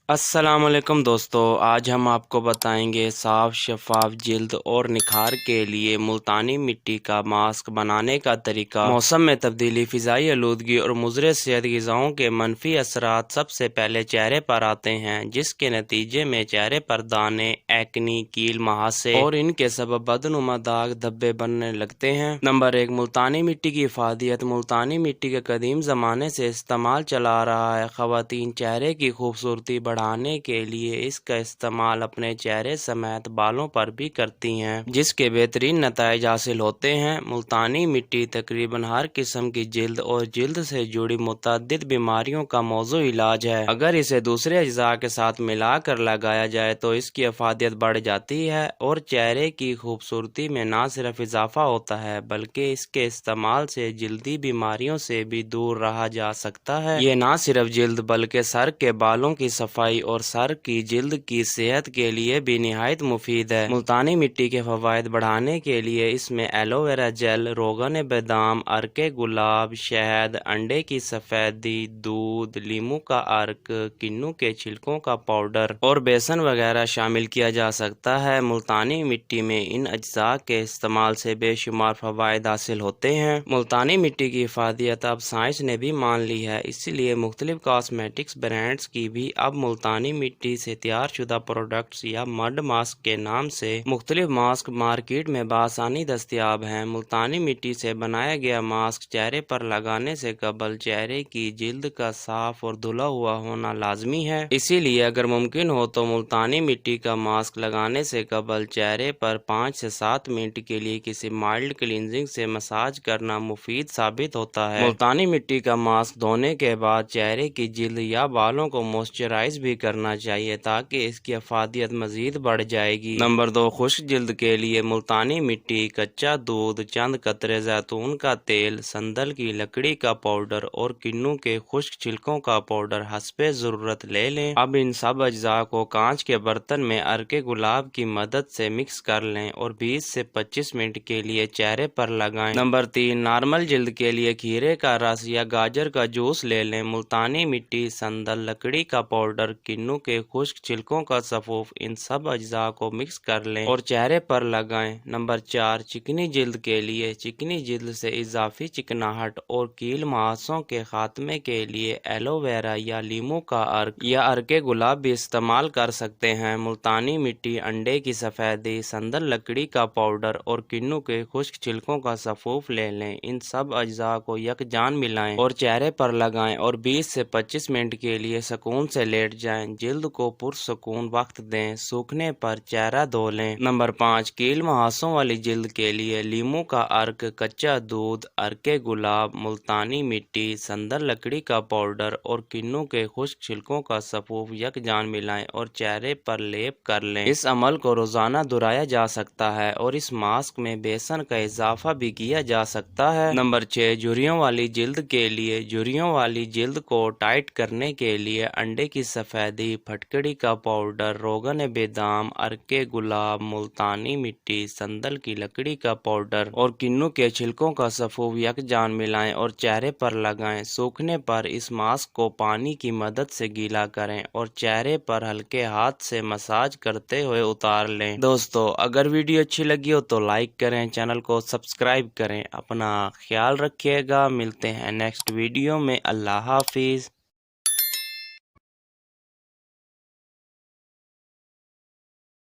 अस्सलाम वालेकुम दोस्तों, आज हम आपको बताएंगे साफ़ शफाफ जिल्द और निखार के लिए मुल्तानी मिट्टी का मास्क बनाने का तरीका। मौसम में तब्दीली, फ़िज़ाई आलूदगी और मुज़र सेहत ग़िज़ाओं के मनफी असरात सबसे पहले चेहरे पर आते हैं, जिसके नतीजे में चेहरे पर दाने, एक्नी, कील, महासे और इनके सबब बदनुमा दाग धब्बे बनने लगते हैं। नंबर 1, मुल्तानी मिट्टी की इफ़ादियत। मुल्तानी मिट्टी के कदीम ज़माने से इस्तेमाल चला आ रहा है। ख़वातीन चेहरे की खूबसूरती बढ़ाने के लिए इसका इस्तेमाल अपने चेहरे समेत बालों पर भी करती हैं, जिसके बेहतरीन नताइज हासिल होते हैं। मुल्तानी मिट्टी तकरीबन हर किस्म की जिल्द और जिल्द से जुड़ी मुतअद्दिद बीमारियों का मौजू इलाज है। अगर इसे दूसरे अज्जा के साथ मिलाकर लगाया जाए तो इसकी अफादियत बढ़ जाती है और चेहरे की खूबसूरती में न सिर्फ इजाफा होता है बल्कि इसके इस्तेमाल से जिल्दी बीमारियों से भी दूर रहा जा सकता है। ये न सिर्फ जिल्द बल्कि सर के बालों की सफाई और सर की जिल्द की सेहत के लिए भी निहायत मुफीद है। मुल्तानी मिट्टी के फवायद बढ़ाने के लिए इसमें एलोवेरा जेल, रोगन बेदाम, अर्के गुलाब, शहद, अंडे की सफेदी, दूध, लीमू का अर्क, किन्नू के छिलकों का पाउडर और बेसन वगैरह शामिल किया जा सकता है। मुल्तानी मिट्टी में इन अज्जा के इस्तेमाल से बेशुमार फवायद हासिल होते हैं। मुल्तानी मिट्टी की इफादियत अब साइंस ने भी मान ली है, इसलिए मुख्तलिफ कॉस्मेटिक्स ब्रांड्स की भी अब मुल्तानी मिट्टी से तैयार शुदा प्रोडक्ट्स या मड मास्क के नाम से मुख्तलिफ मास्क मार्केट में बआसानी दस्तयाब हैं। मुल्तानी मिट्टी से बनाया गया मास्क चेहरे पर लगाने से कबल चेहरे की जिल्द का साफ और धुला हुआ होना लाजमी है। इसीलिए अगर मुमकिन हो तो मुल्तानी मिट्टी का मास्क लगाने से कबल चेहरे पर 5 से 7 मिनट के लिए किसी माइल्ड क्लींजिंग से मसाज करना मुफीद साबित होता है। मुल्तानी मिट्टी का मास्क धोने के बाद चेहरे की जिल्द या बालों को मॉइस्चराइज भी करना चाहिए ताकि इसकी अफादियत मजीद बढ़ जाएगी। नंबर 2, खुश्क जिल्द के लिए मुल्तानी मिट्टी, कच्चा दूध, चंद कतरे जैतून का तेल, संदल की लकड़ी का पाउडर और किन्नू के खुश्क छिलकों का पाउडर हस्बे ज़रूरत ले लें। अब इन सब अज्जा को कांच के बर्तन में अर्के गुलाब की मदद से मिक्स कर लें और 20 से 25 मिनट के लिए चेहरे पर लगाएं। नंबर 3, नॉर्मल जिल्द के लिए खीरे का रस या गाजर का जूस ले लें। मुल्तानी मिट्टी, संदल, लकड़ी का पाउडर, किन्नू के खुश्क छिलकों का सफूफ, इन सब अज्जा को मिक्स कर लें और चेहरे पर लगाएं। नंबर 4, चिकनी जिल्द के लिए चिकनी जिल्द से इजाफी चिकनाहट और कील महासों के खात्मे के लिए एलोवेरा या लीमू का अर्क या अर्के गुलाब भी इस्तेमाल कर सकते हैं। मुल्तानी मिट्टी, अंडे की सफेदी, संदल लकड़ी का पाउडर और किन्नू के खुश्क छिलकों का सफूफ ले लें। इन सब अज्जा को यकजान मिलाएं और चेहरे पर लगाएं और 20 से 25 मिनट के लिए सुकून से लेट जाएं। जिल्द को पुरसुकून वक्त दें, सूखने पर चेहरा धो लें। नंबर 5, कील मुहासों वाली जिल्द के लिए लीमू का अर्क, कच्चा दूध, अर्के गुलाब, मुल्तानी मिट्टी, संदल लकड़ी का पाउडर और किन्नू के खुश्क छिलकों का सफूफ यकजान मिलाएं और चेहरे पर लेप कर लें। इस अमल को रोजाना दोहराया जा सकता है और इस मास्क में बेसन का इजाफा भी किया जा सकता है। नंबर 6, झुर्रियों वाली जिल्द के लिए झुर्रियों वाली जिल्द को टाइट करने के लिए अंडे की सफेदी, फटकड़ी का पाउडर, रोगन बेदाम, अर्के गुलाब, मुल्तानी मिट्टी, संदल की लकड़ी का पाउडर और किन्नू के छिलकों का सफूफ यकजान मिलाएं और चेहरे पर लगाएं। सूखने पर इस मास्क को पानी की मदद से गीला करें और चेहरे पर हल्के हाथ से मसाज करते हुए उतार लें। दोस्तों, अगर वीडियो अच्छी लगी हो तो लाइक करें, चैनल को सब्सक्राइब करें। अपना ख्याल रखिएगा, मिलते हैं नेक्स्ट वीडियो में। अल्लाह हाफिज।